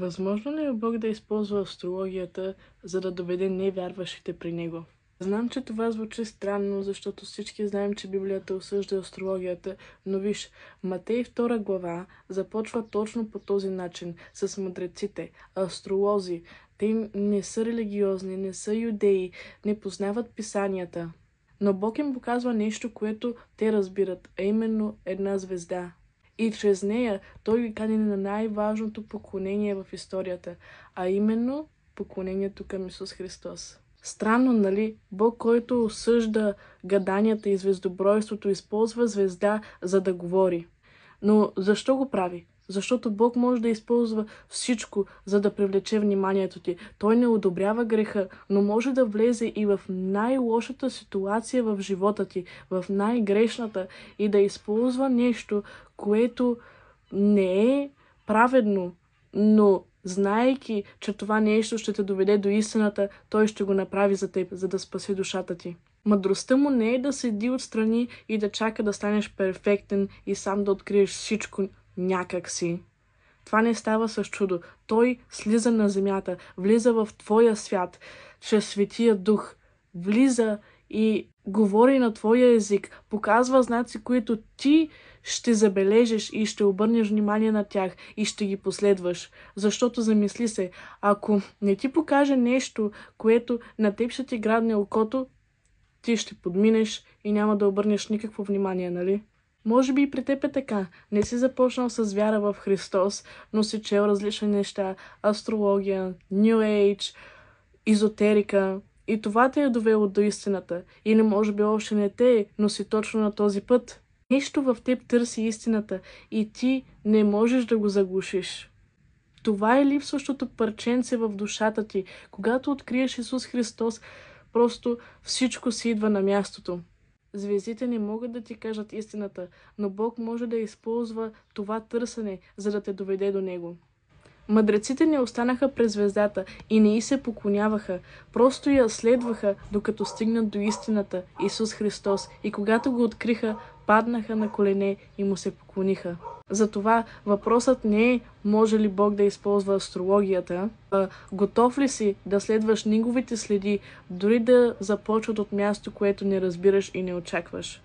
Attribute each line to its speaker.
Speaker 1: Възможно ли е Бог да използва астрологията, за да доведе невярващите при Него? Знам, че това звучи странно, защото всички знаем, че Библията осъжда астрологията, но виж, Матей 2 глава започва точно по този начин, с мъдреците, астролози. Те не са религиозни, не са юдеи, не познават писанията. Но Бог им показва нещо, което те разбират, а именно една звезда. И чрез нея той ги кани на най-важното поклонение в историята, а именно поклонението към Исус Христос. Странно, нали? Бог, който осъжда гаданията и звездобройството, използва звезда, за да говори. Но защо го прави? Защото Бог може да използва всичко, за да привлече вниманието ти. Той не одобрява греха, но може да влезе и в най-лошата ситуация в живота ти, в най-грешната, и да използва нещо, което не е праведно, но знаейки, че това нещо ще те доведе до истината, той ще го направи за теб, за да спаси душата ти. Мъдростта му не е да седи отстрани и да чака да станеш перфектен и сам да откриеш всичко някак си. Това не става с чудо. Той слиза на земята, влиза в твоя свят, чрез Светия Дух. Влиза и говори на твоя език, показва знаци, които ти ще забележиш и ще обърнеш внимание на тях и ще ги последваш. Защото замисли се, ако не ти покаже нещо, което на теб ще ти градне окото, ти ще подминеш и няма да обърнеш никакво внимание, нали? Може би и при теб е така. Не си започнал с вяра в Христос, но си чел различни неща, астрология, New Age, езотерика. И това те е довело до истината. Или може би още не те е, но си точно на този път. Нещо в теб търси истината и ти не можеш да го заглушиш. Това е липсващото парченце в душата ти. Когато откриеш Исус Христос, просто всичко си идва на мястото. Звездите не могат да ти кажат истината, но Бог може да използва това търсене, за да те доведе до Него. Мъдреците не останаха през звездата и не й се поклоняваха, просто я следваха, докато стигнат до истината, Исус Христос, и когато го откриха, паднаха на колене и му се поклониха. Затова въпросът не е може ли Бог да използва астрологията, а готов ли си да следваш неговите следи, дори да започват от място, което не разбираш и не очакваш.